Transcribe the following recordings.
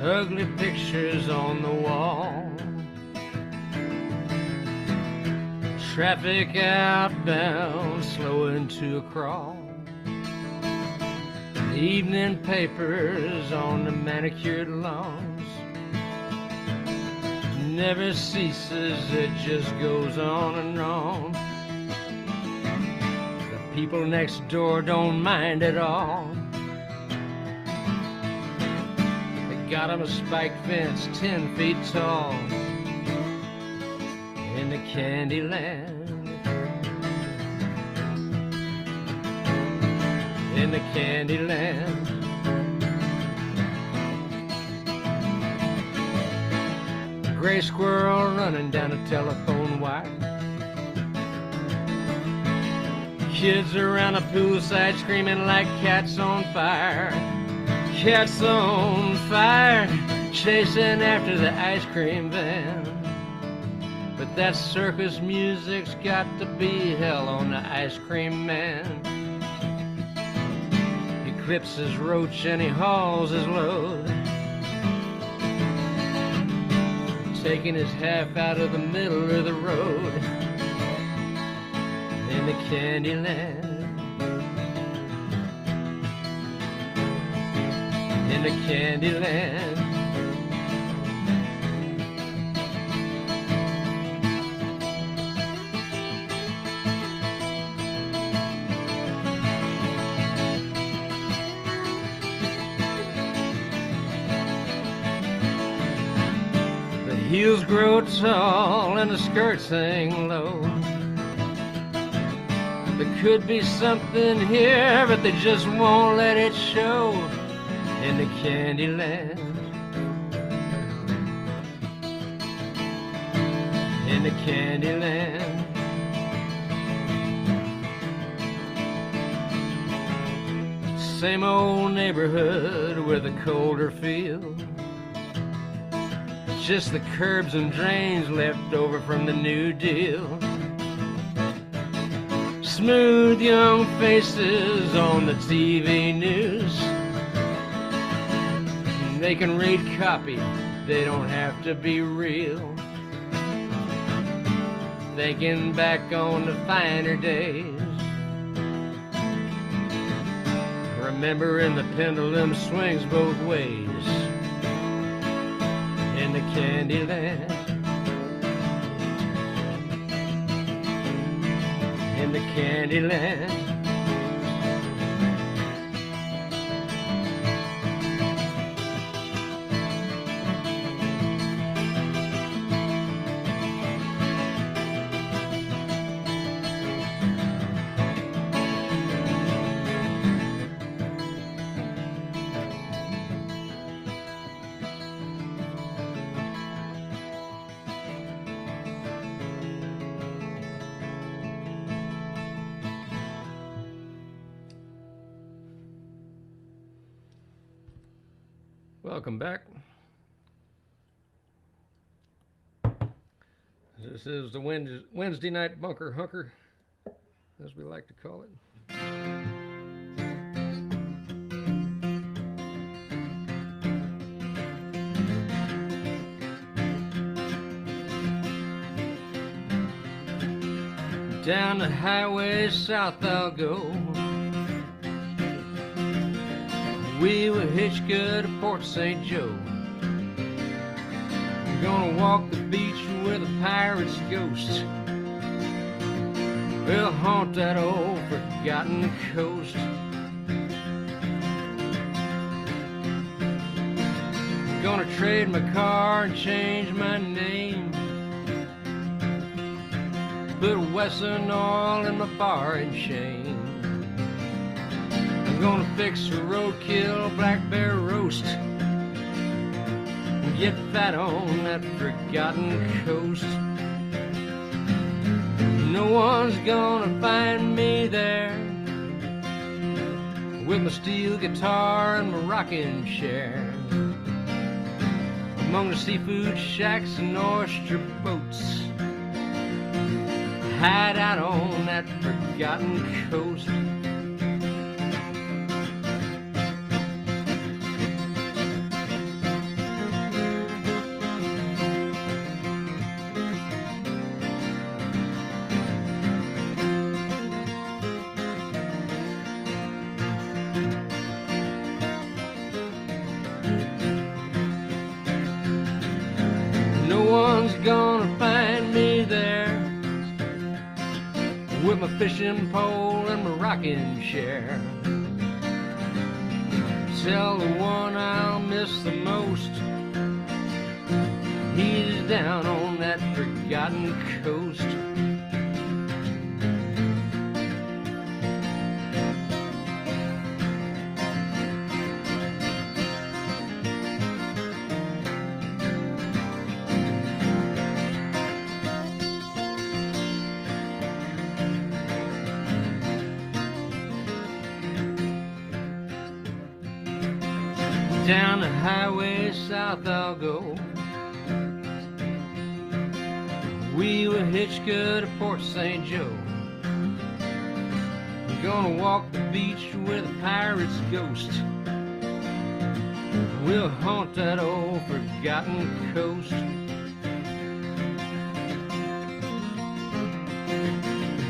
ugly pictures on the wall. Traffic outbound, slowing to a crawl. Evening papers on the manicured lawns. Never ceases, it just goes on and on. The people next door don't mind at all. They got 'em a spike fence 10 feet tall in the candy land. In the candy land. Gray squirrel running down a telephone wire. Kids around a poolside screaming like cats on fire. Cats on fire, chasing after the ice cream van. But that circus music's got to be hell on the ice cream man. He clips his roach and he hauls his load, taking his half out of the middle of the road. In the candy land. In the candy land. The heels grow tall and the skirts hang low. There could be something here, but they just won't let it show. In the candy land. In the candy land. Same old neighborhood with a colder feel. Just the curbs and drains left over from the New Deal. Smooth young faces on the TV news. They can read copy, they don't have to be real. Thinking back on the finer days, remembering the pendulum swings both ways. In the candy land. In the candy land. Welcome back. This is the Wednesday night bunker hunker, as we like to call it. Down the highway south I'll go. We will hitch good to Port St. Joe. We're gonna walk the beach where the pirate's ghost will haunt that old forgotten coast. Gonna trade my car and change my name. Put Wesson oil in my bar and chain. I'm gonna fix a roadkill black bear roast and get fat on that forgotten coast. No one's gonna find me there with my steel guitar and my rocking chair among the seafood shacks and oyster boats. Hide out on that forgotten coast. fishing pole and my rocking chair. Tell the one I'll miss the most, he's down on that forgotten coast. Down the highway south I'll go. We will hitch good to Port St. Joe. Gonna walk the beach with a pirate's ghost. We'll haunt that old forgotten coast.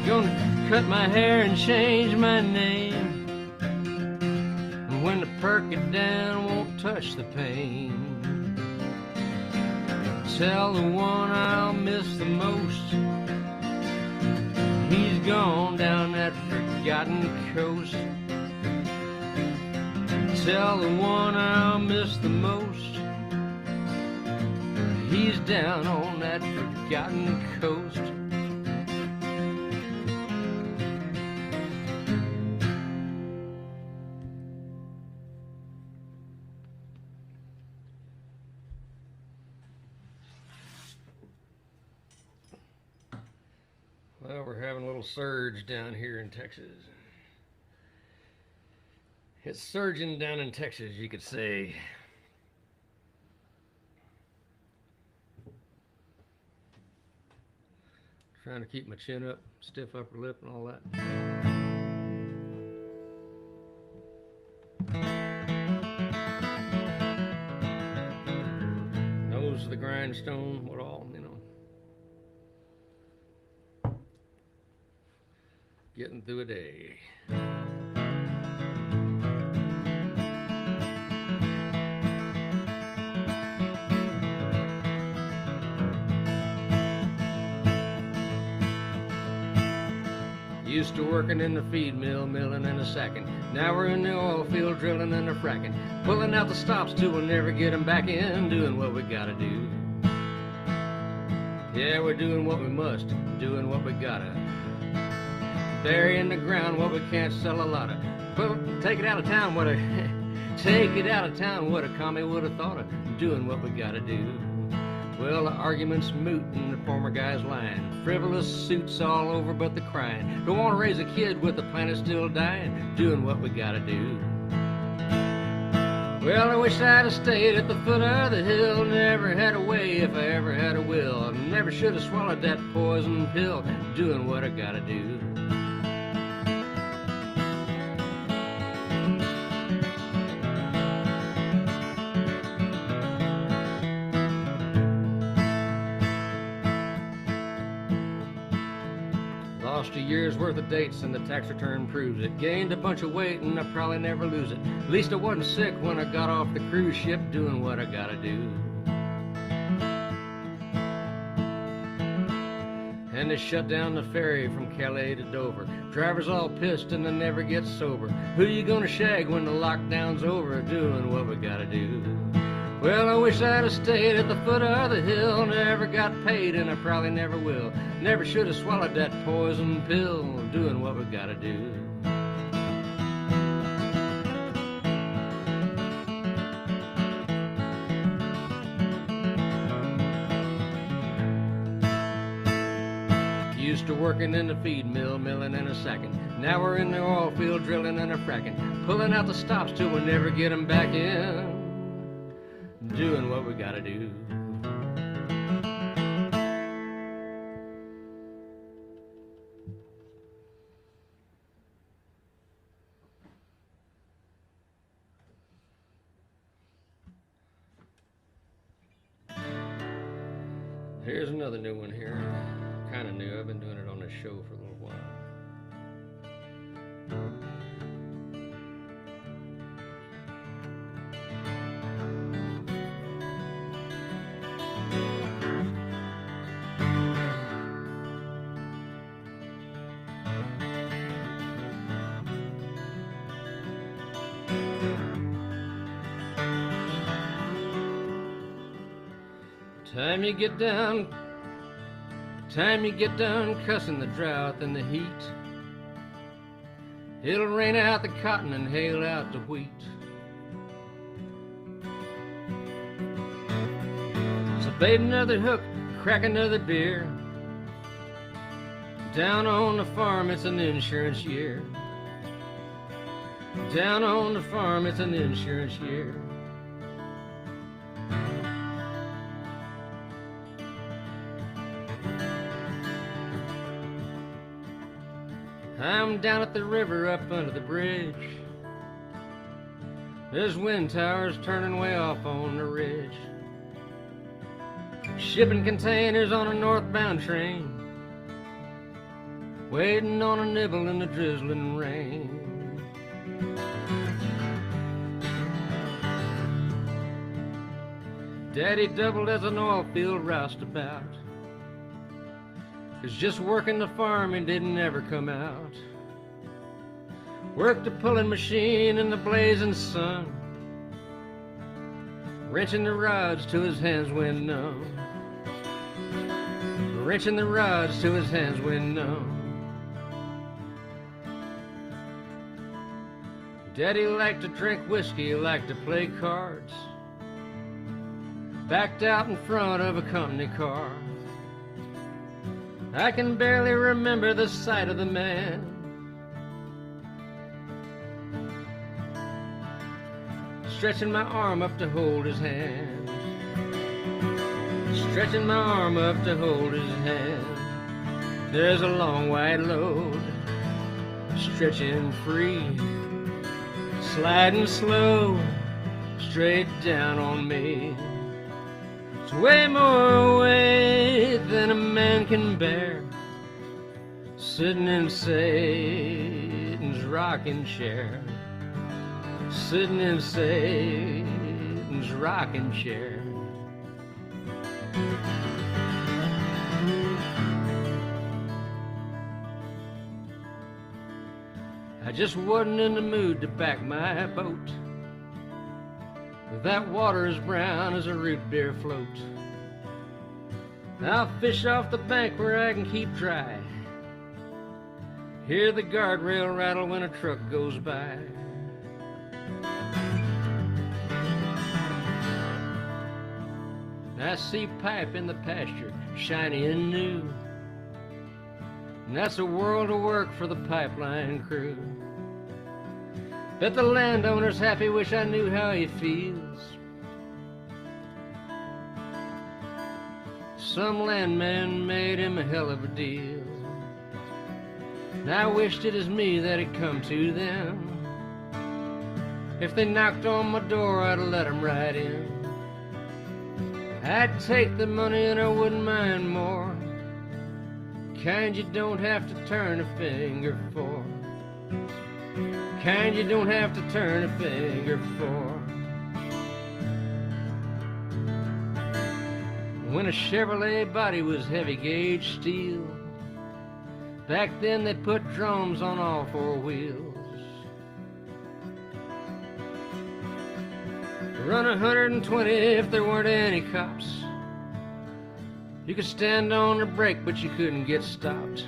Gonna cut my hair and change my name. When the perk it down won't touch the pain. Tell the one I'll miss the most, he's gone down that forgotten coast. Tell the one I'll miss the most, he's down on that forgotten coast. Well, we're having a little surge down here in Texas. It's surging down in Texas, you could say. Trying to keep my chin up, stiff upper lip and all that. Nose of the grindstone, what all, you know. Getting through a day. Used to working in the feed mill, milling and a sacking. Now we're in the oil field, drilling and a fracking. Pulling out the stops till we'll never get them back in, doing what we gotta do. Yeah, we're doing what we must, doing what we gotta. Bury in the ground what we can't sell a lot of. Well, take it out of town, what a take it out of town, what a commie would have thought of, doing what we gotta do. Well, the argument's moot and the former guy's lying. Frivolous suits all over but the crying. Don't want to raise a kid with the planet still dying, doing what we gotta do. Well, I wish I'd have stayed at the foot of the hill. Never had a way if I ever had a will. Never should have swallowed that poison pill, doing what I gotta do. Lost a year's worth of dates and the tax return proves it. Gained a bunch of weight and I'll probably never lose it. At least I wasn't sick when I got off the cruise ship, doing what I gotta do. And they shut down the ferry from Calais to Dover. Drivers all pissed and they never get sober. Who you gonna shag when the lockdown's over, doing what we gotta do. Well, I wish I'd have stayed at the foot of the hill. Never got paid and I probably never will. Never should have swallowed that poison pill, doing what we gotta do. Used to working in the feed mill, milling and a sacking. Now we're in the oil field, drilling and a fracking. Pulling out the stops till we never get them back in, doing what we gotta do. Here's another new one here. Kind of new. I've been doing it on this show for a little while. Time you get done cussing the drought and the heat, it'll rain out the cotton and hail out the wheat. So bait another hook, crack another beer. Down on the farm it's an insurance year. Down on the farm it's an insurance year. I'm down at the river up under the bridge. There's wind towers turning way off on the ridge. Shipping containers on a northbound train, waiting on a nibble in the drizzling rain. Daddy doubled as an oil field roustabout, 'cause just working the farm he didn't ever come out. Worked a pulling machine in the blazing sun, wrenching the rods till his hands went numb. Wrenching the rods till his hands went numb. Daddy liked to drink whiskey, he liked to play cards, backed out in front of a company car. I can barely remember the sight of the man, stretching my arm up to hold his hand, stretching my arm up to hold his hand. There's a long white load stretching free, sliding slow straight down on me. It's way more weight than a man can bear, sitting in Satan's rocking chair, sitting in Satan's rocking chair. I just wasn't in the mood to back my boat. That water is brown as a root beer float. I'll fish off the bank where I can keep dry, hear the guardrail rattle when a truck goes by. I see pipe in the pasture, shiny and new, and that's a world of work for the pipeline crew. Bet the landowner's happy, wish I knew how he feels. Some landman made him a hell of a deal, and I wished it as me that it come to them. If they knocked on my door, I'd let them right in. I'd take the money and I wouldn't mind more, kind you don't have to turn a finger for, kind you don't have to turn a finger for. When a Chevrolet body was heavy gauge steel, back then they put drums on all four wheels. Run 120 if there weren't any cops. You could stand on the brake, but you couldn't get stopped.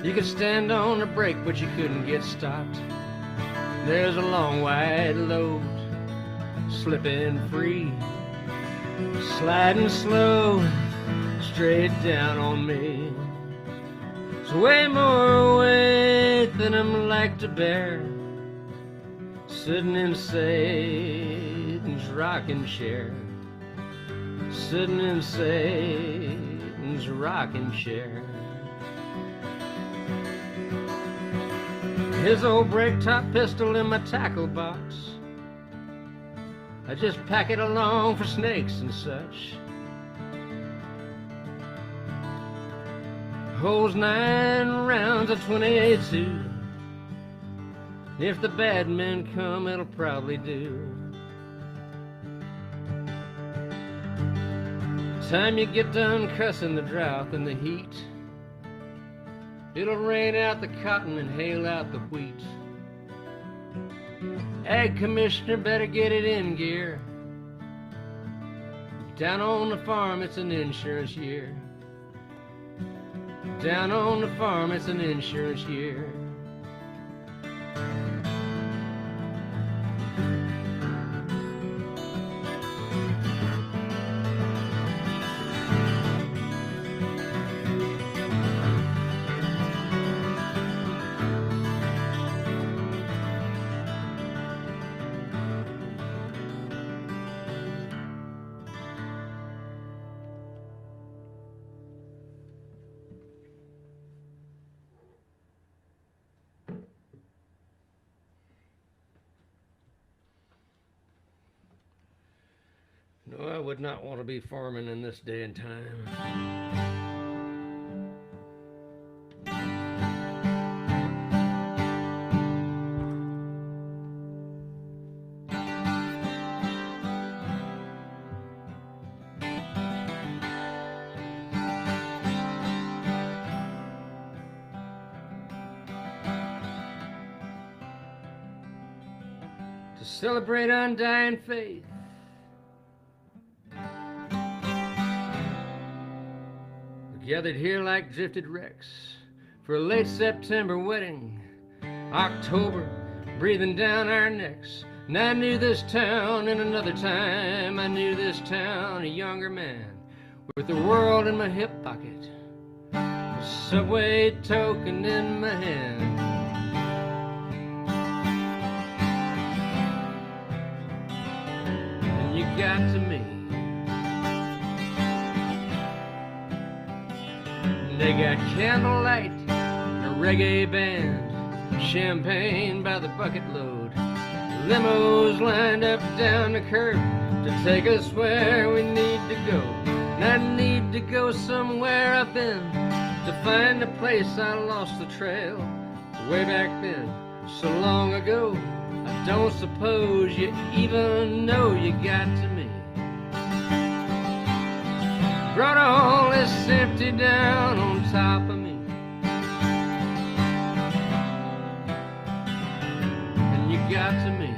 You could stand on the brake, but you couldn't get stopped. There's a long white load slipping free, sliding slow straight down on me. It's way more weight than I'm like to bear, sitting in Satan's rocking chair, sitting in Satan's rocking chair. His old break top pistol in my tackle box, I just pack it along for snakes and such. Holds 9 rounds of .28-2. If the bad men come, it'll probably do. Time you get done cussing the drought and the heat, it'll rain out the cotton and hail out the wheat. Ag commissioner better get it in gear. Down on the farm, it's an insurance year. Down on the farm, it's an insurance year. No, I would not want to be farming in this day and time. To celebrate undying faith, gathered here like drifted wrecks for a late September wedding. October breathing down our necks. And I knew this town in another time. I knew this town, a younger man, with the world in my hip pocket, a subway token in my hand. And you got to me. They got candlelight, a reggae band, champagne by the bucket load, limos lined up down the curb to take us where we need to go. And I need to go somewhere I've been to find the place I lost the trail way back then, so long ago. I don't suppose you even know you got to me. Brought all this empty down on top of me, and you got to me.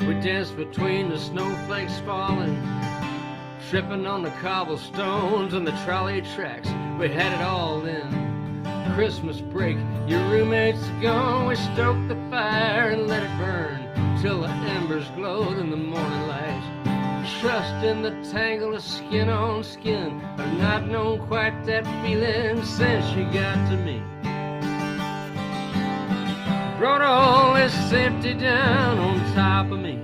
We danced between the snowflakes falling, tripping on the cobblestones and the trolley tracks. We had it all then. Christmas break, your roommate's gone. We stoked the fire and let it burn till the embers glowed in the morning light. Trust in the tangle of skin on skin. I've not known quite that feeling since you got to me. Brought all this empty down on top of me.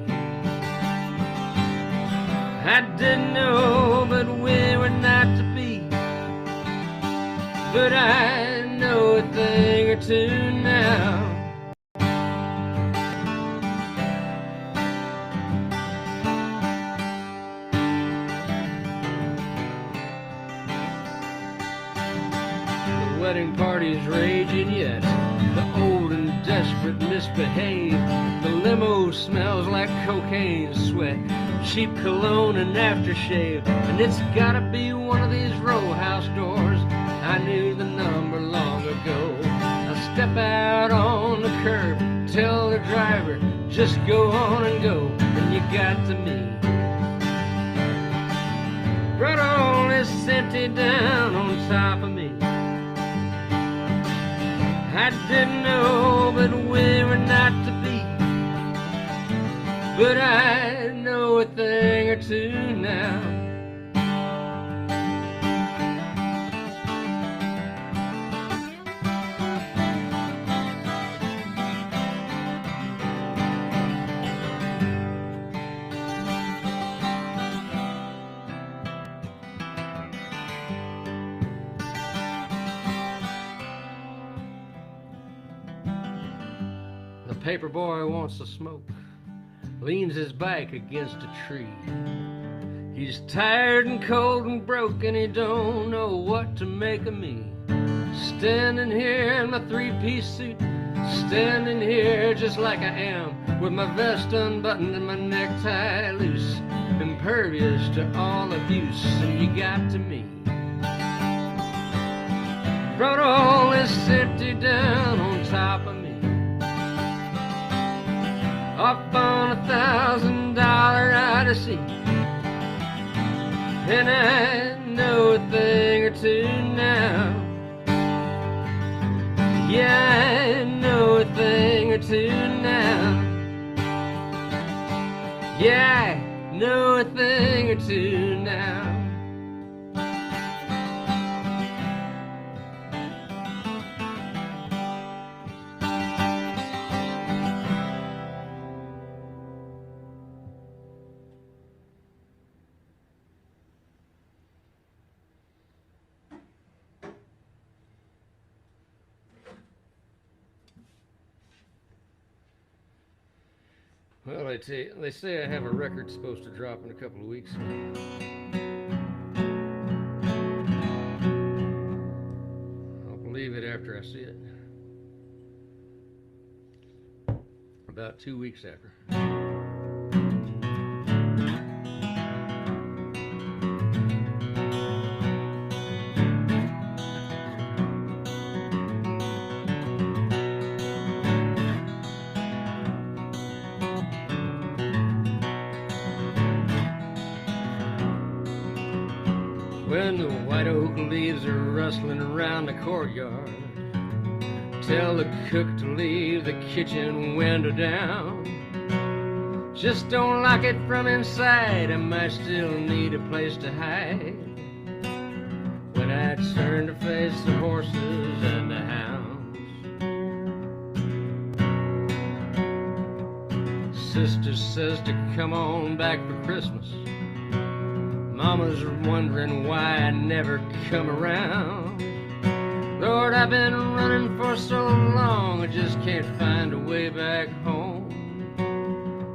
I didn't know, but we were not to be. But I know a thing or two now. The wedding party's raging yet. The old and desperate misbehave. The limo smells like cocaine sweat, cheap cologne and aftershave. And it's gotta be one of these row house doors. I knew the number long ago. I step out on the curb, tell the driver, just go on and go, and you got to me. Brought all this empty down on top of me. I didn't know, but we were not to be. But I know a thing or two now. The paper boy wants to smoke, leans his back against a tree. He's tired and cold and broke, and he don't know what to make of me. Standing here in my three-piece suit, standing here just like I am, with my vest unbuttoned and my necktie loose, impervious to all abuse, and you got to me. brought all this city down on top of me, up on $1,000 odyssey. And I know a thing or two now. Yeah, I know a thing or two now. Yeah, I know a thing or two now. Well, they say I have a record supposed to drop in a couple of weeks. I'll believe it after I see it. About 2 weeks after. When the white oak leaves are rustling around the courtyard, tell the cook to leave the kitchen window down. Just don't lock it from inside, I might still need a place to hide. When I turn to face the horses and the hounds, sister says to come on back for Christmas. Mama's wondering why I never come around. Lord, I've been running for so long, I just can't find a way back home.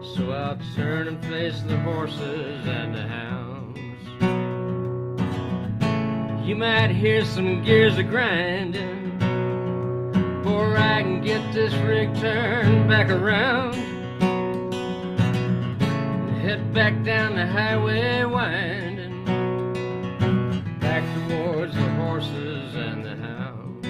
So I'll turn and face the horses and the hounds. You might hear some gears a-grinding before I can get this rig turned back around. Head back down the highway winding, back towards the horses and the hounds.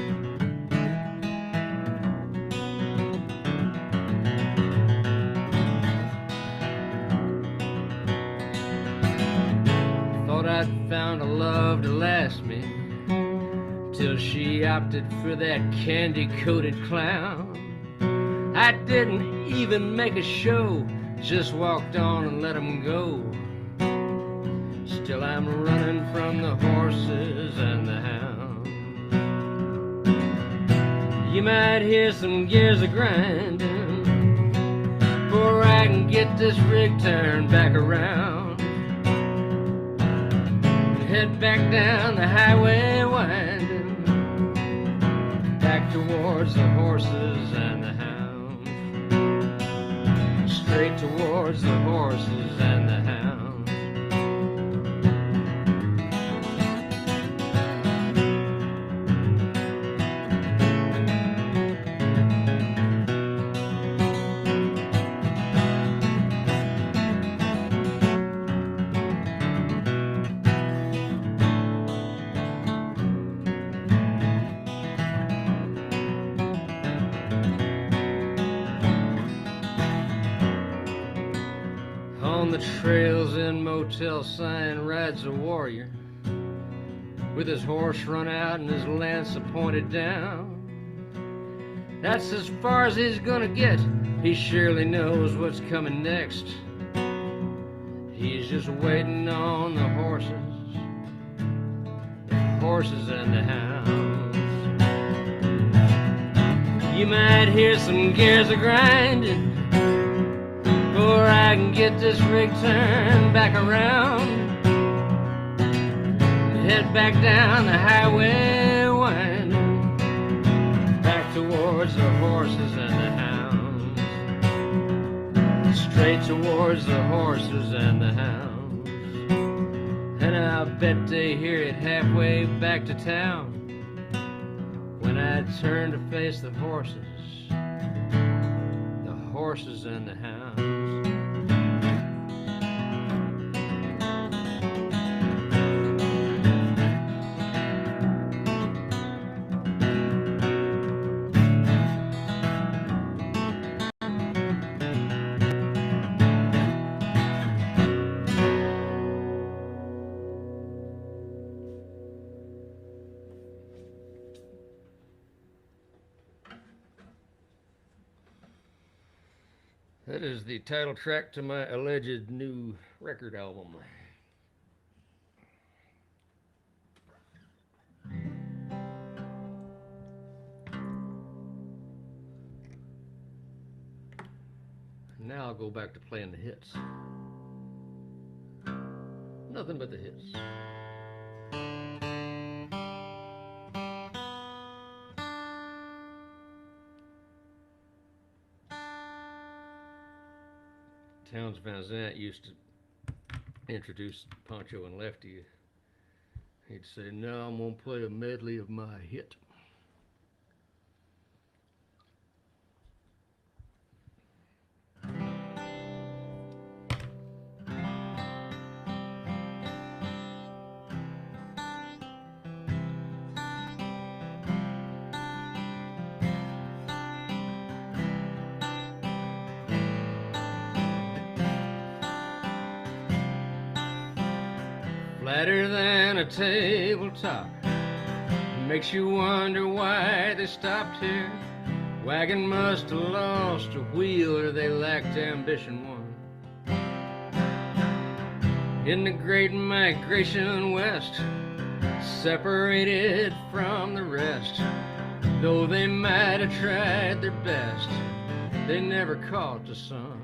Thought I'd found a love to last me, till she opted for that candy-coated clown. I didn't even make a show, just walked on and let 'em go. Still I'm running from the horses and the hounds. You might hear some gears a-grinding before I can get this rig turned back around. Head back down the highway winding, back towards the horses and the hounds. Straight towards the horses and the hounds. On the trails in Motel Sign rides a warrior, with his horse run out and his lance pointed down. That's as far as he's gonna get, he surely knows what's coming next. He's just waiting on the horses and the hounds. You might hear some gears a-grinding before I can get this rig turned back around. Head back down the highway winding, back towards the horses and the hounds. Straight towards the horses and the hounds. And I bet they hear it halfway back to town, when I turn to face the horses and the hounds. That is the title track to my alleged new record album. Now I'll go back to playing the hits. Nothing but the hits. Townes Van Zandt used to introduce Pancho and Lefty. He'd say, "Now I'm going to play a medley of my hit." Flatter than a tabletop, makes you wonder why they stopped here. Wagon must have lost a wheel or they lacked ambition one. In the great migration west, separated from the rest, though they might have tried their best, they never caught the sun.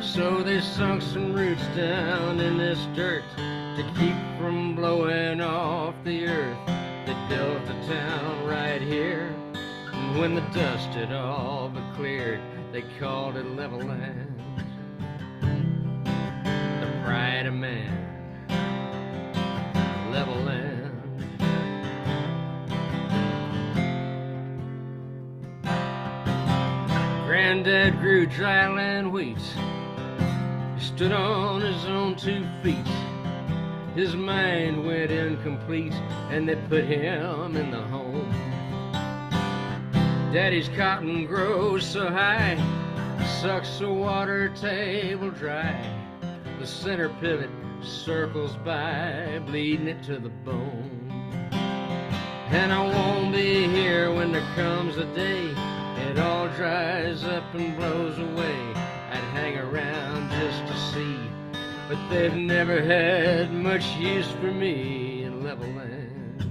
So they sunk some roots down in this dirt to keep from blowing off the earth. They built a town right here, and when the dust had all but cleared, they called it level land. The pride of man, level land. Granddad grew dryland wheat. He stood on his own 2 feet. His mind went incomplete, and they put him in the home. Daddy's cotton grows so high, sucks the water table dry. The center pivot circles by, bleeding it to the bone. And I won't be here when there comes a day it all dries up and blows away. I'd hang around just to see, but they've never had much use for me in level land.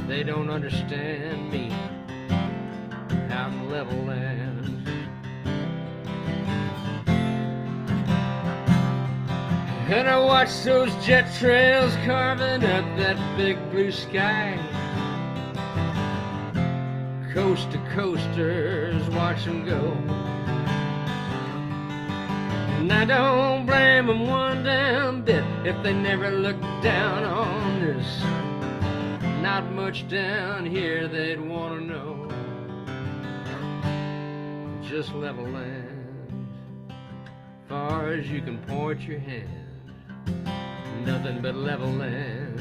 They don't understand me out in level land. And I watch those jet trails carving up that big blue sky. Coast to coasters, watch them go. And I don't blame them one damn bit if they never look down on this. Not much down here they'd want to know. Just level land, far as you can point your hand. Nothing but level land.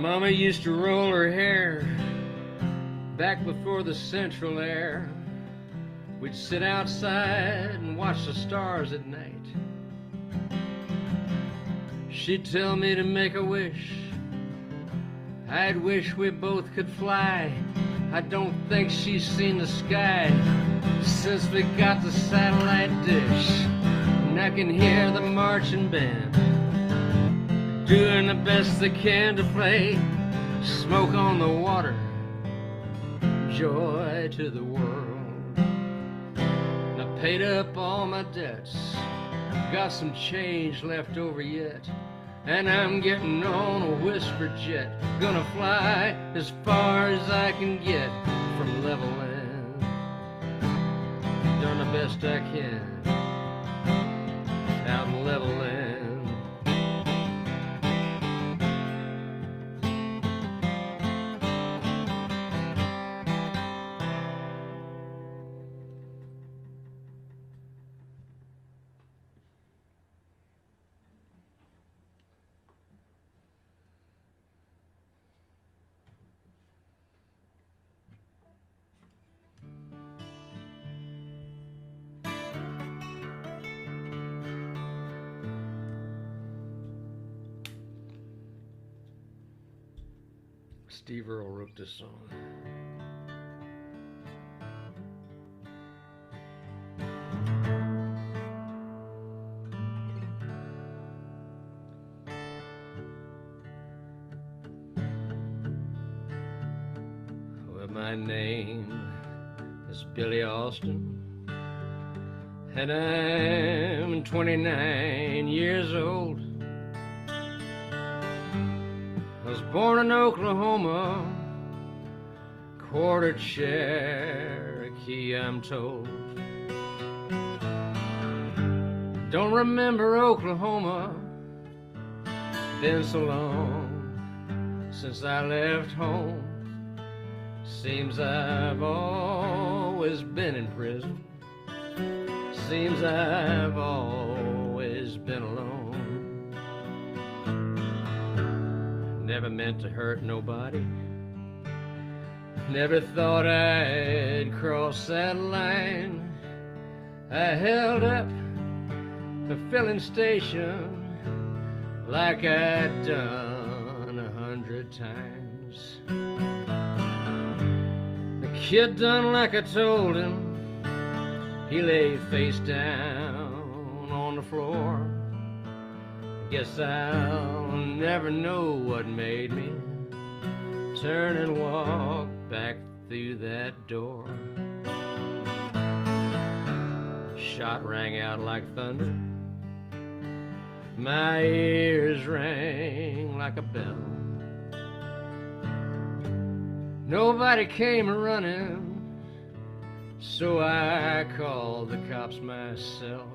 Mama used to roll her hair back before the central air. We'd sit outside and watch the stars at night. She'd tell me to make a wish. I'd wish we both could fly. I don't think she's seen the sky since we got the satellite dish. And I can hear the marching band doing the best they can to play Smoke on the Water, Joy to the World. I paid up all my debts, got some change left over yet, and I'm getting on a whisper jet, gonna fly as far as I can get from level land. Done the best I can out in level land. Steve Earle wrote this song. Well, my name is Billy Austin, and I'm 29 years old. I was born in Oklahoma, quarter Cherokee, I'm told. Don't remember Oklahoma, been so long since I left home. Seems I've always been in prison, seems I've always been alone. Never meant to hurt nobody, never thought I'd cross that line. I held up the filling station like I'd done 100 times. The kid done like I told him. He lay face down on the floor. Guess I'll never know what made me turn and walk back through that door. Shot rang out like thunder, my ears rang like a bell. Nobody came running, so I called the cops myself.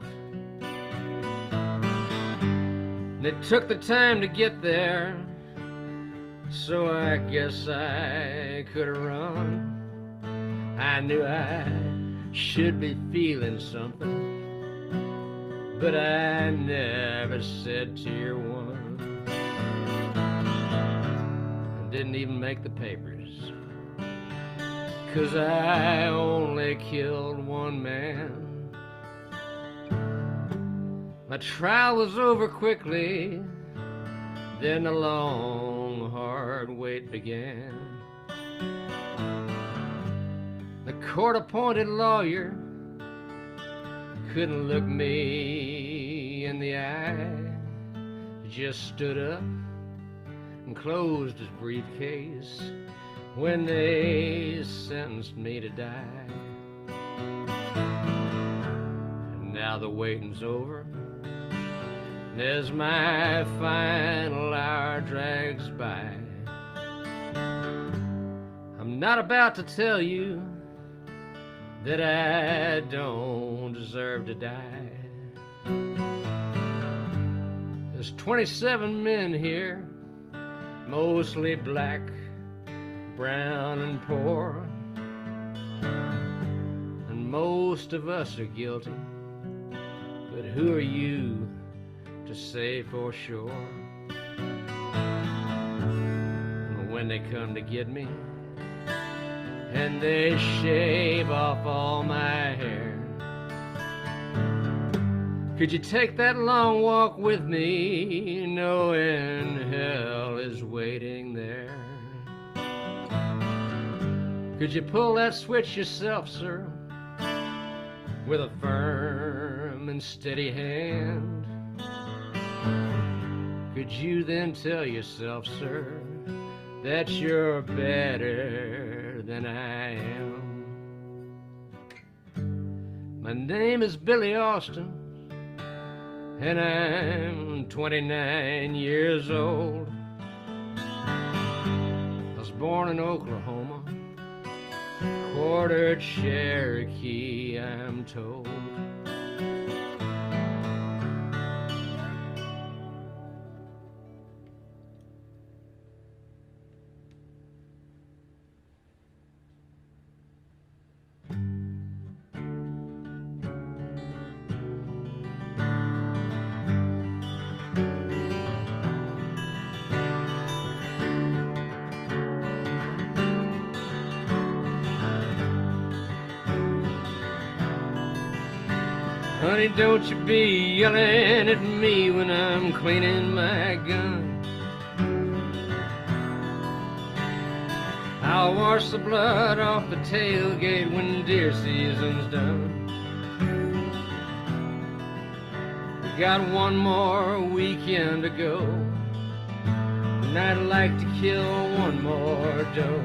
They took the time to get there, so I guess I could have run. I knew I should be feeling something, but I never said tier one. I didn't even make the papers, 'cause I only killed one man. My trial was over quickly, then the long, hard wait began. The court-appointed lawyer couldn't look me in the eye. He just stood up and closed his briefcase when they sentenced me to die. And now the waiting's over, as my final hour drags by. I'm not about to tell you that I don't deserve to die. There's 27 men here, mostly black, brown, and poor, and most of us are guilty, but who are you to say for sure? When they come to get me and they shave off all my hair, could you take that long walk with me, knowing hell is waiting there? Could you pull that switch yourself, sir, with a firm and steady hand? Could you then tell yourself, sir, that you're better than I am? My name is Billy Austin, and I'm 29 years old. I was born in Oklahoma, quarter Cherokee, I'm told. Honey, don't you be yelling at me when I'm cleaning my gun. I'll wash the blood off the tailgate when deer season's done. We got one more weekend to go, and I'd like to kill one more doe.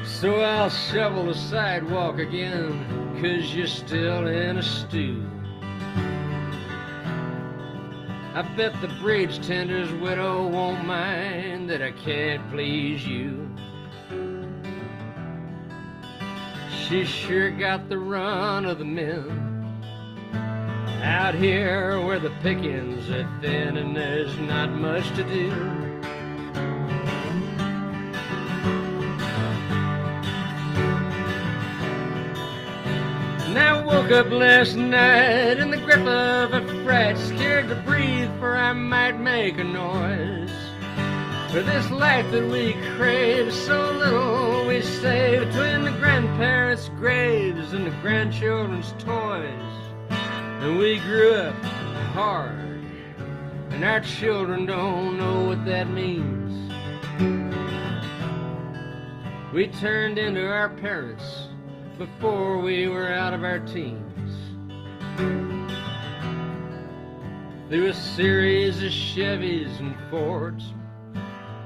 So I'll shovel the sidewalk again, 'cause you're still in a stew. I bet the bridge tender's widow won't mind that I can't please you. She's sure got the run of the men out here where the pickings are thin and there's not much to do. And I woke up last night in the grip of a fright, scared to breathe for I might make a noise. For this life that we crave, so little we save between the grandparents' graves and the grandchildren's toys. And we grew up hard, and our children don't know what that means. We turned into our parents before we were out of our teens. Through a series of Chevys and Fords,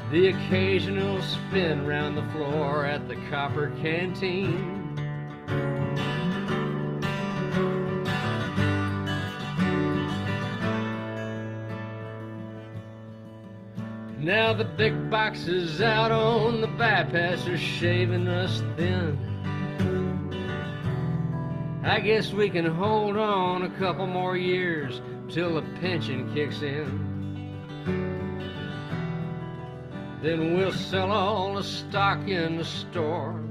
the occasional spin round the floor at the Copper Canteen. Now the big boxes out on the bypass are shaving us thin. I guess we can hold on a couple more years till the pension kicks in. Then we'll sell all the stock in the store,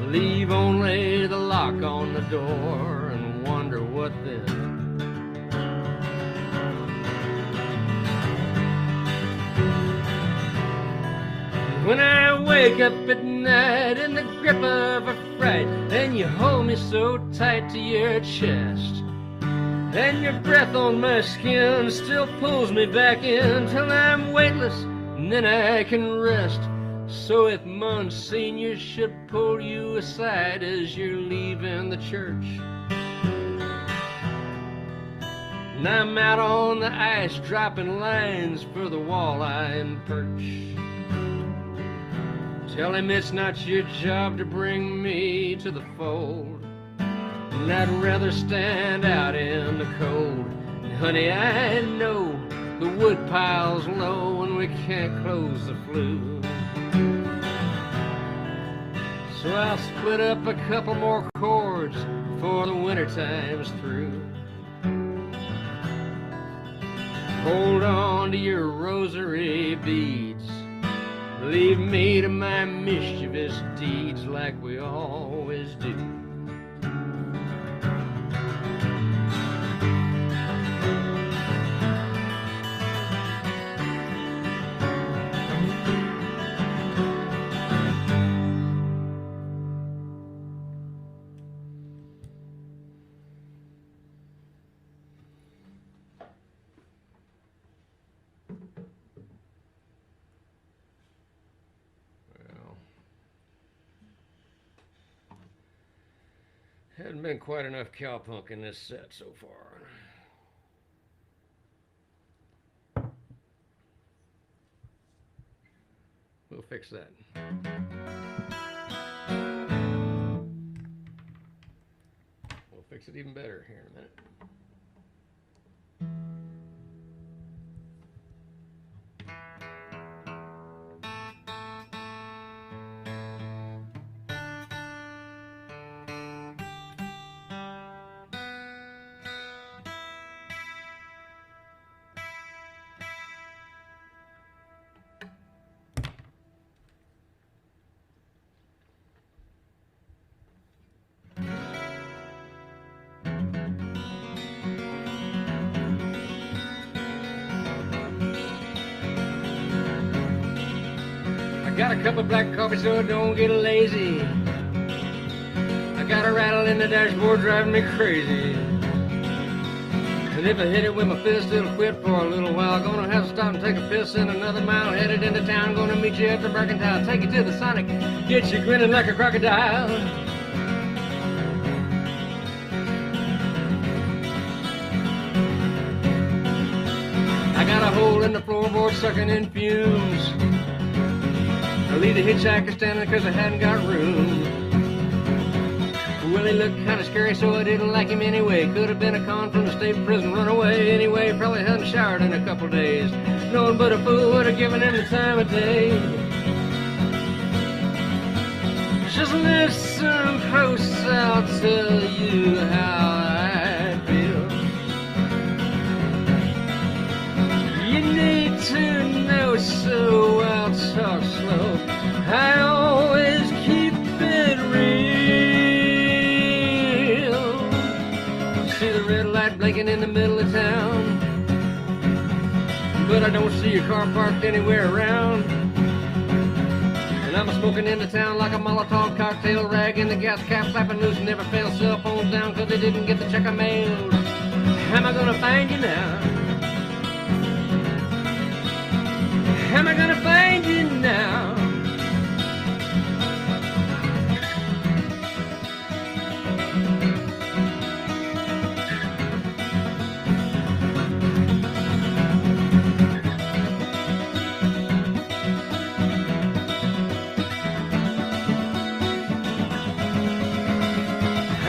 leave only the lock on the door, and wonder what then. When I wake up at night in the grip of a fright, and you hold me so tight to your chest, and your breath on my skin still pulls me back in till I'm weightless, and then I can rest. So if Monsignor should pull you aside as you're leaving the church, and I'm out on the ice dropping lines for the walleye and perch, tell him it's not your job to bring me to the fold, and I'd rather stand out in the cold. And honey, I know the wood pile's low and we can't close the flue, so I'll split up a couple more cords before the winter time's through. Hold on to your rosary beads, leave me to my mischievous deeds like we always do. Hadn't been quite enough cowpunk in this set so far. We'll fix that. We'll fix it even better here in a minute. Got a cup of black coffee so don't get lazy. I got a rattle in the dashboard driving me crazy. And if I hit it with my fist, it'll quit for a little while. Gonna have to stop and take a piss in another mile. Headed into town, gonna meet you at the Mercantile. Take you to the Sonic, get you grinning like a crocodile. I got a hole in the floorboard sucking in fumes. I leave the hitchhiker standing cause I hadn't got room. Well, he looked kinda scary, so I didn't like him anyway. Could have been a con from the state prison runaway. Anyway, probably hadn't showered in a couple days. No one but a fool would have given him the time of day. Just listen close, I'll tell you how I feel. You need to know, so I'll talk slow. I always keep it real. See the red light blinking in the middle of town, but I don't see your car parked anywhere around. And I'm smoking into town like a Molotov cocktail, rag in the gas cap, flapping loose, never fail. Cell phones down cause they didn't get the check I mailed. How am I gonna find you now? How am I gonna find you now?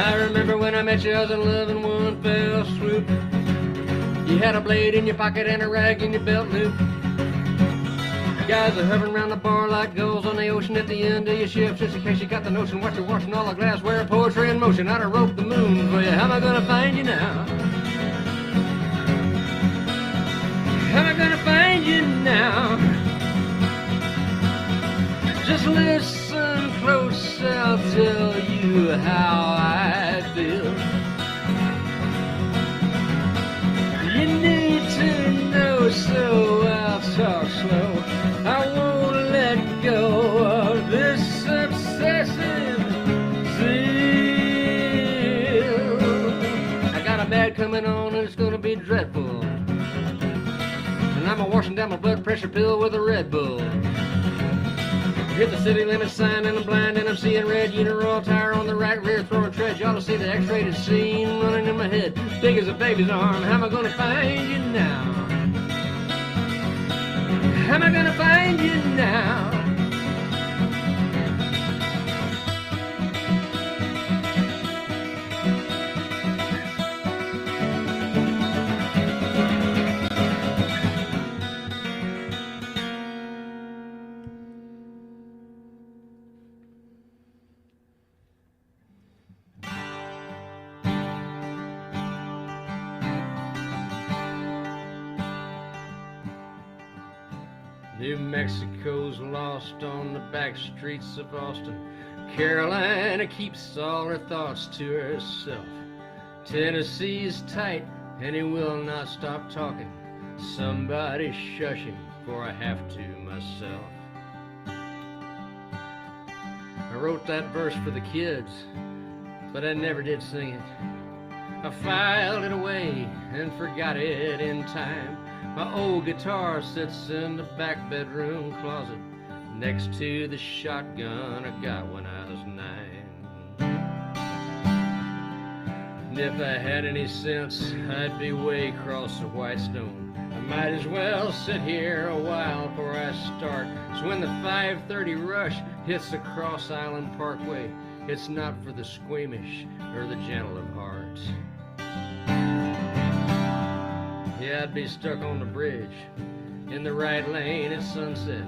I remember when I met you, I was in love in one fell swoop. You had a blade in your pocket and a rag in your belt loop. Guys are hovering around the bar like gulls on the ocean at the end of your shift. Just in case you got the notion, watch you washing all the glassware, poetry in motion. I'd have wrote the moon for you. How am I gonna find you now? How am I gonna find you now? Just listen close, I'll tell you how I feel. You need to know, so I'll talk slow. I won't let go of this obsessive zeal. I got a bad coming on and it's gonna be dreadful. And I'm washing down my blood pressure pill with a Red Bull. Hit the city limit sign and I'm blind and I'm seeing red. Uniroyal tire on the right rear throwing tread. You ought to see the X-rated scene running in my head, big as a baby's arm. How am I gonna find you now? How am I gonna find you now? New Mexico's lost on the back streets of Austin. Carolina keeps all her thoughts to herself. Tennessee's tight and he will not stop talking. Somebody shush him, for I have to myself. I wrote that verse for the kids, but I never did sing it. I filed it away and forgot it in time. My old guitar sits in the back bedroom closet next to the shotgun I got when I was 9. And if I had any sense, I'd be way across the Whitestone. I might as well sit here a while before I start. So when the 5:30 rush hits the Cross Island Parkway, it's not for the squeamish or the gentle of heart. Yeah, I'd be stuck on the bridge in the right lane at sunset,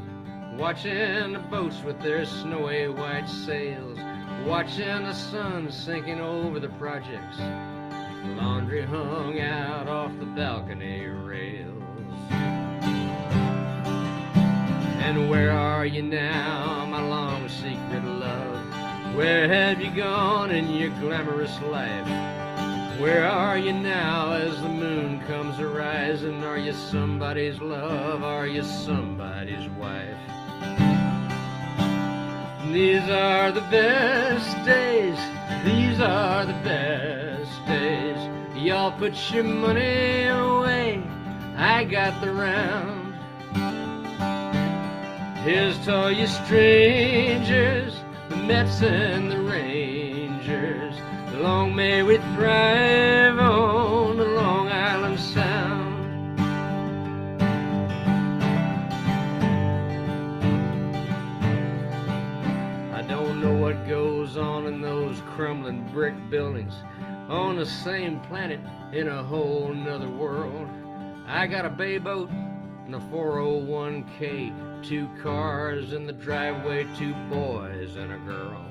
watching the boats with their snowy white sails, watching the sun sinking over the projects, laundry hung out off the balcony rails. And where are you now, my long secret love? Where have you gone in your glamorous life? Where are you now as the moon comes a-rising? Are you somebody's love? Are you somebody's wife? These are the best days. These are the best days. Y'all put your money away, I got the round. Here's to all you strangers, the Mets and the Rangers. Long may we thrive on the Long Island Sound. I don't know what goes on in those crumbling brick buildings on the same planet in a whole nother world. I got a bay boat and a 401k, 2 cars in the driveway, 2 boys and a girl.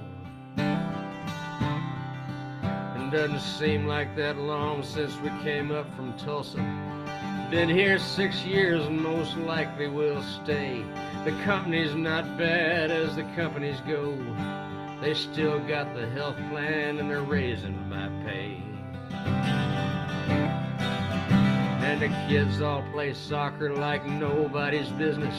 And doesn't seem like that long since we came up from Tulsa. Been here 6 years and most likely will stay. The company's not bad as the companies go. They still got the health plan and they're raising my pay. And the kids all play soccer like nobody's business.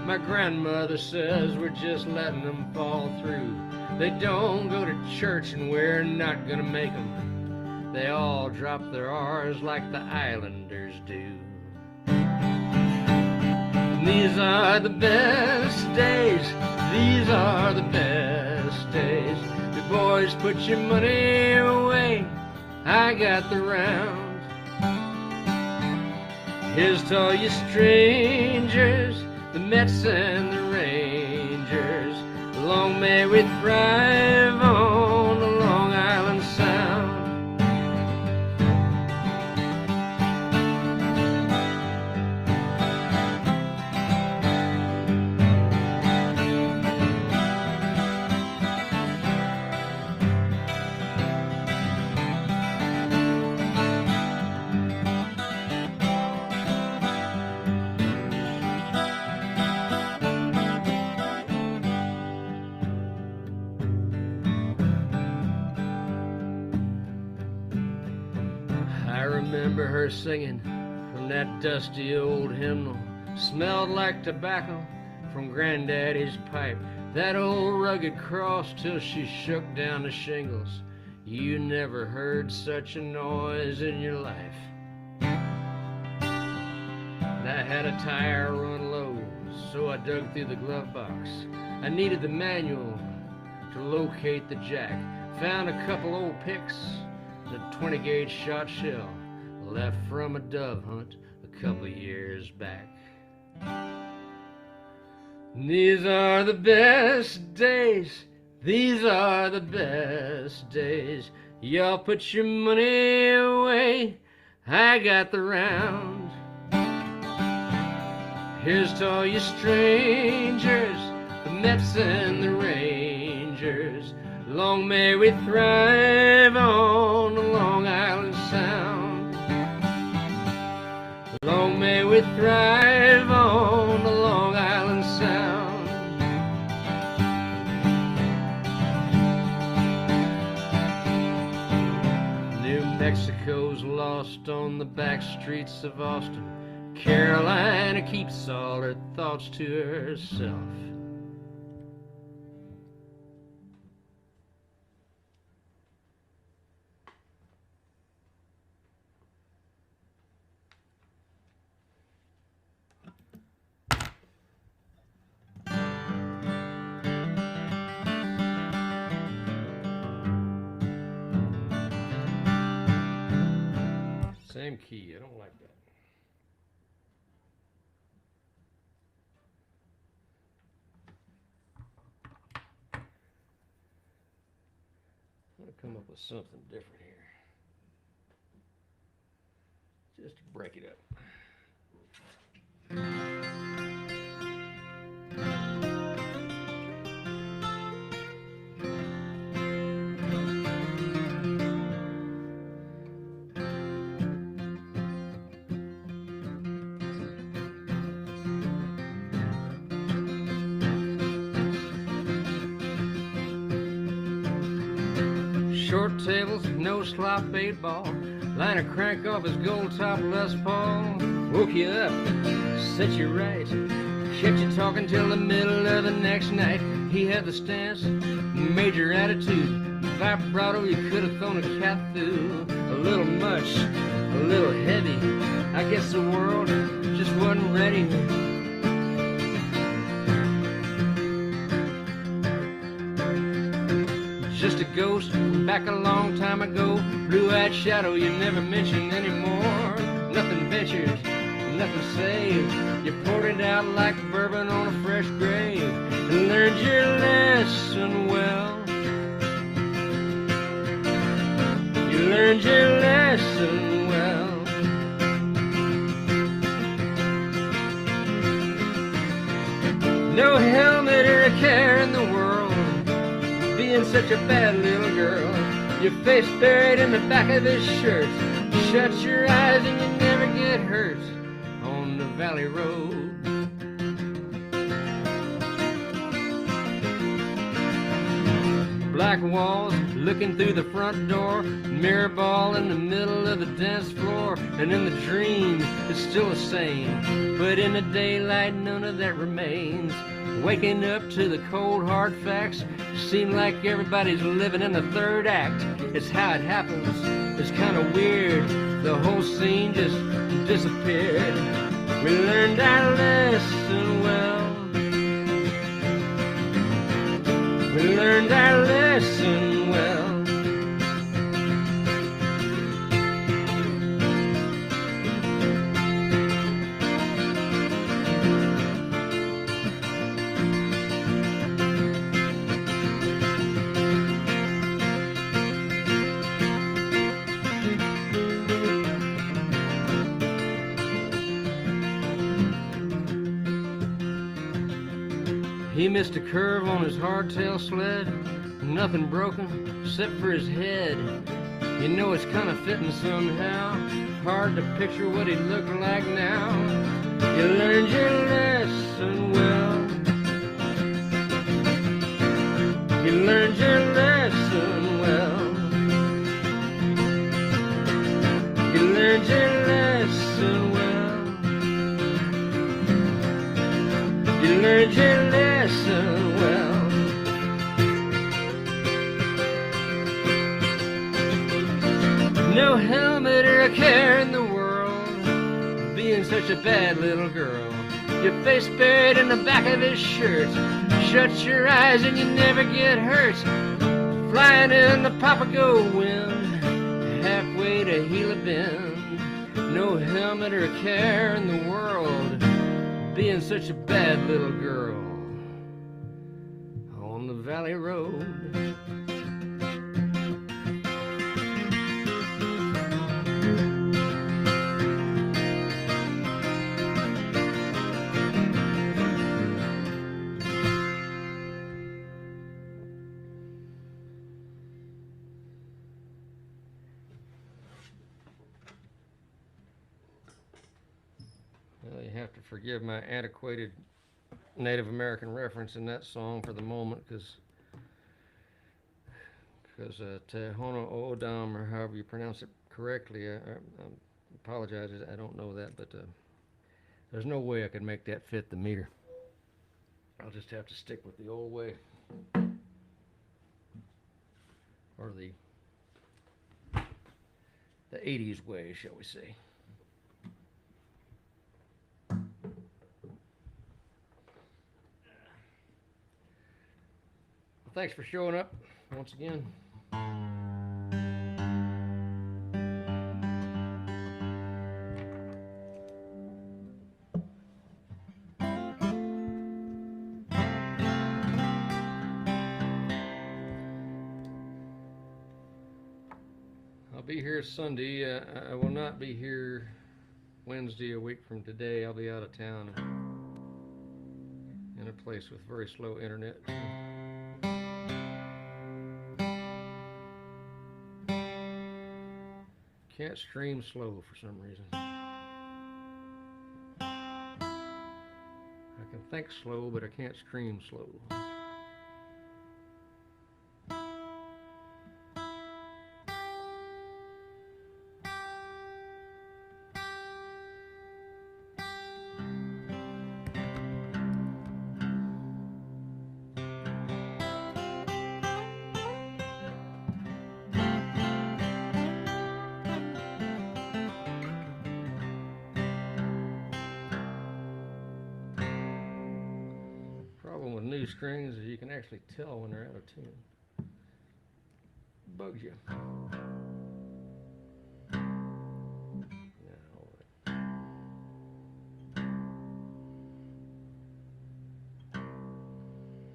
My grandmother says we're just letting them fall through. They don't go to church and we're not gonna make them. They all drop their R's like the Islanders do. And these are the best days. These are the best days. You boys put your money away, I got the round. Here's to all you strangers, the Mets and the Rangers. Long may we thrive on the Long Island Sound. I remember her singing from that dusty old hymnal. Smelled like tobacco from Granddaddy's pipe. That old rugged cross till she shook down the shingles. You never heard such a noise in your life. And I had a tire run low, so I dug through the glove box. I needed the manual to locate the jack. Found a couple old picks, a 20-gauge shot shell left from a dove hunt a couple years back. These are the best days. These are the best days. Y'all put your money away, I got the round. Here's to all you strangers, the Mets and the Rangers. Long may we thrive on the Long Island Sound. Long may we thrive on the Long Island Sound. New Mexico's lost on the back streets of Austin. Carolina keeps all her thoughts to herself. Same key, I don't like that. I'm gonna come up with something different here. Just to break it up. Short tables, no slop 8-ball. Line a crank off his gold top Les Paul. Woke you up, set you right. Kept you talking till the middle of the next night. He had the stance, major attitude, vibrato you could have thrown a cat through. A little much, a little heavy. I guess the world just wasn't ready. Just a ghost from back a long time ago. Blue-eyed shadow you never mention anymore. Nothing ventured, nothing saved. You poured it out like bourbon on a fresh grave. And learned your lesson well. You learned your lesson well. No helmet or a care in the world, being such a bad little girl. Your face buried in the back of his shirt. Shut your eyes and you never get hurt on the valley road. Black walls looking through the front door, mirror ball in the middle of the dance floor. And in the dream it's still the same, but in the daylight none of that remains. Waking up to the cold hard facts, seem like everybody's living in the third act. It's how it happens, it's kind of weird. The whole scene just disappeared. We learned our lesson well. We learned our lesson well. He missed a curve on his hardtail sled. Nothing broken except for his head. You know it's kind of fitting somehow. Hard to picture what he'd look like now. You learned your lesson well. You learned your lesson well. You learned your lesson well. You learned your lesson well. No helmet or a care in the world, being such a bad little girl. Your face buried in the back of his shirt. Shut your eyes and you never get hurt. Flying in the Papago wind, halfway to Gila Bend. No helmet or a care in the world, being such a bad little girl on the valley road. Well, you have to forgive my antiquated Native American reference in that song for the moment, because Tohono O'odham, or however you pronounce it correctly, I apologize, I don't know that, but there's no way I could make that fit the meter. I'll just have to stick with the old way, or the 80s way, shall we say. Thanks for showing up once again. I'll be here Sunday. I will not be here Wednesday, a week from today. I'll be out of town in a place with very slow internet. Can't stream slow for some reason. I can think slow, but I can't stream slow. smooth strings is you can actually tell when they're out of tune. Bugs you.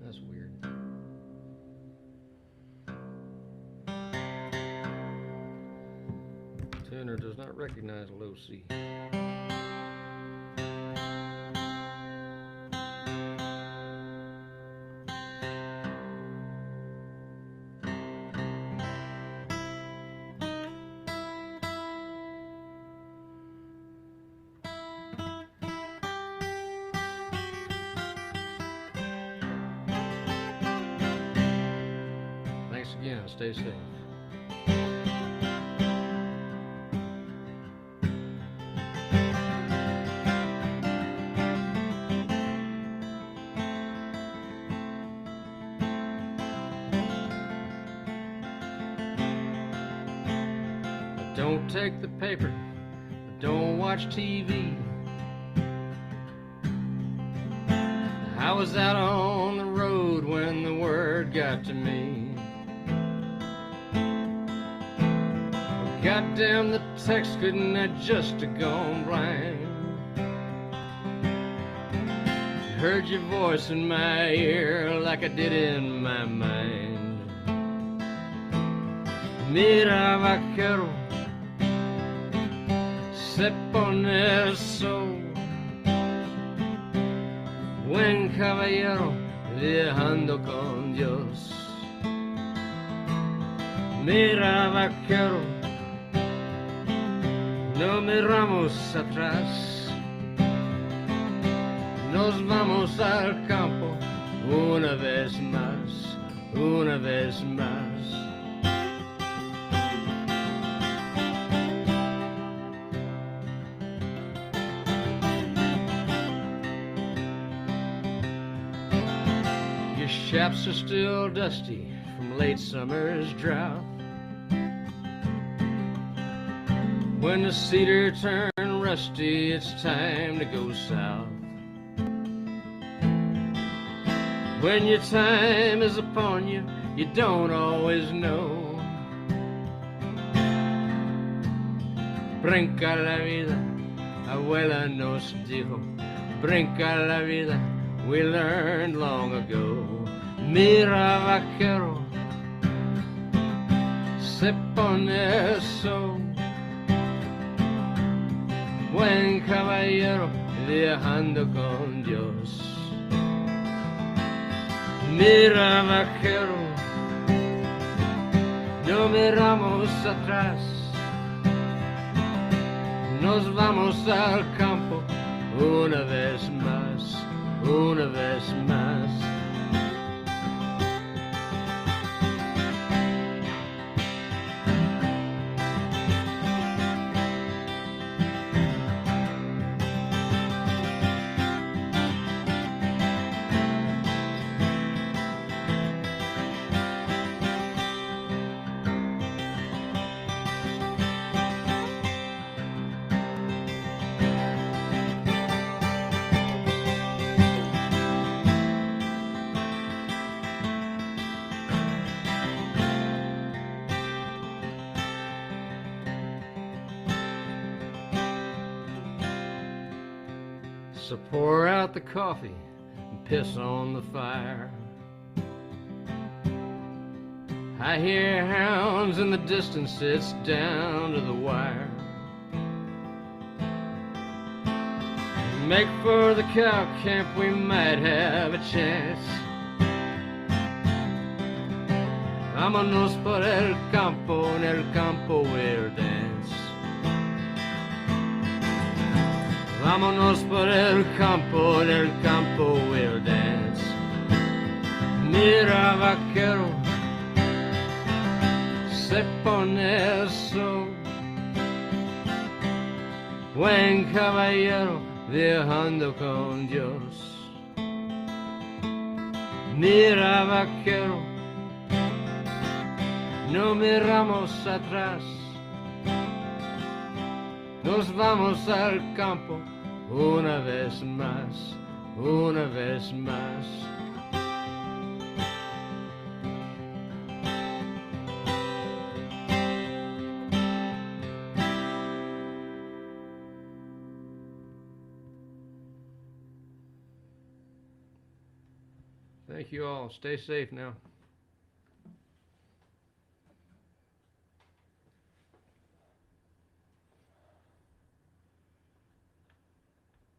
That's weird. Tuner does not recognize low C. Thanks again. Stay safe. Don't take the paper, don't watch TV. I was out on the road when the word got to me. Goddamn, the text couldn't have just have gone blind. Heard your voice in my ear like I did in my mind. Mira, vaquero, se pone el sol. Buen caballero, viajando con Dios. Mira, vaquero, no miramos atrás. Nos vamos al campo una vez más, una vez más. Your chaps are still dusty from late summer's drought. When the cedar turned rusty, it's time to go south. When your time is upon you, you don't always know. Brinca la vida, abuela nos dijo. Brinca la vida, we learned long ago. Mira, vaquero, se pone el sol. Buen caballero, viajando con Dios. Mira, vaquero, no miramos atrás. Nos vamos al campo una vez más, una vez más. So pour out the coffee and piss on the fire. I hear hounds in the distance, it's down to the wire. Make for the cow camp, we might have a chance. Vámonos por el campo, en el campo we'll dance. Vámonos por el campo, en el campo we'll dance. Mira, vaquero, se pone el sol. Buen caballero, viajando con Dios. Mira, vaquero, no miramos atrás. Nos vamos al campo una vez más, una vez más. Thank you all. Stay safe now.